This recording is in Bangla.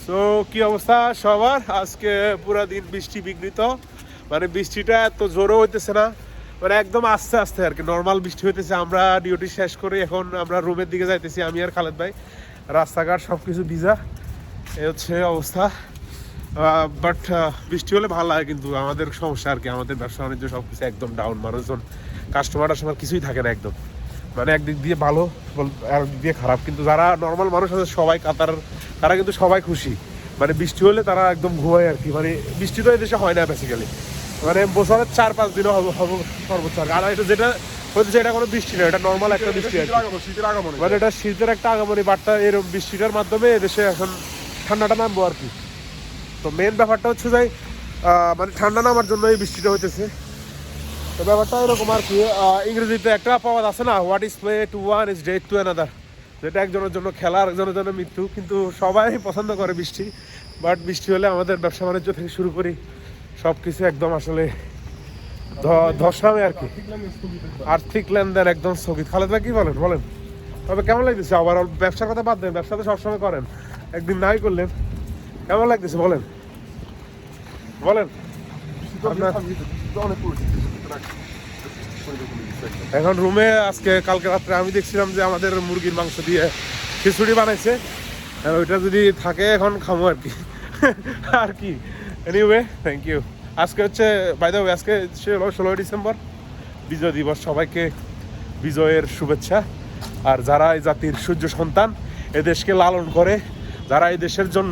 সো কি অবস্থা সবার? আজকে পুরো দিন বৃষ্টি বিঘ্নিত, মানে বৃষ্টিটা এত জোরও হইতেছে না, মানে একদম আস্তে আস্তে আর কি নর্মাল বৃষ্টি হইতেছে। আমরা ডিউটি শেষ করে এখন আমরা রুমের দিকে যাইতেছি, আমি আর খালেদ ভাই। রাস্তাঘাট সব কিছু ভিজা, এই হচ্ছে অবস্থা। বাট বৃষ্টি হলে ভালো লাগে, কিন্তু আমাদের সমস্যা আর কি, আমাদের ব্যবসা বাণিজ্য সব কিছু একদম ডাউন। মানুষজন কাস্টমার টাস্টমার কিছুই থাকে না একদম, মানে একদিক দিয়ে ভালো একদিক দিয়ে খারাপ। কিন্তু যারা নর্মাল মানুষ আছে সবাই কাতার, তারা কিন্তু সবাই খুশি। মানে বৃষ্টি হলে তারা একদম ঘুমায় আর কি। মানে বৃষ্টি তো এদেশে হয় না বেসিক্যালি, মানে বছরের 4-5 দিনও হবে সর্বোচ্চ আর এটা যেটা হচ্ছে এটা কোনো বৃষ্টি না, এটা নর্মাল একটা বৃষ্টি আর কি। মানে এটা শীতের একটা আগমনী বার্তা। এরকম বৃষ্টিটার মাধ্যমে এদেশে এখন ঠান্ডাটা নামবো আর কি। তো মেন ব্যাপারটা হচ্ছে যে মানে ঠান্ডা নামার জন্য এই বৃষ্টিটা হইতেছে। তো ব্যাপারটা এরকম আর কি। ইংরেজিতে একটা পাওয়া আছে না, what is play to one is date to another, যেটা একজনের জন্য খেলা আরেকজনের জন্য মৃত্যু। কিন্তু সবাই পছন্দ করে বৃষ্টি, বাট বৃষ্টি হলে আমাদের ব্যবসা বাণিজ্য থেকে শুরু করি সব কিছু একদম আসলে ধসামে আর কি। আর্থিক লেনদেন একদম স্থগিত। খালেদ ভাই কি বলেন বলেন? তবে কেমন লাগতেছে? আবার ব্যবসার কথা বাদ দেন, ব্যবসা তো সবসময় করেন, একদিন নাই করলেন, কেমন লাগতেছে বলেন বলেন? এখন রুমে আজকে কালকে রাত্রে আমি দেখছিলাম যে আমাদের মুরগির মাংস দিয়ে খিচুড়ি বানাইছে, ওইটা যদি থাকে এখন খামো আর কি। আর কি, এনিওয়ে থ্যাংক ইউ। আজকে হচ্ছে বাই দ্য ওয়ে আজকে 16ই ডিসেম্বর, বিজয় দিবস। সবাইকে বিজয়ের শুভেচ্ছা। আর যারা এই জাতির সূর্য সন্তান, এদেশকে লালন করে, যারা এই দেশের জন্য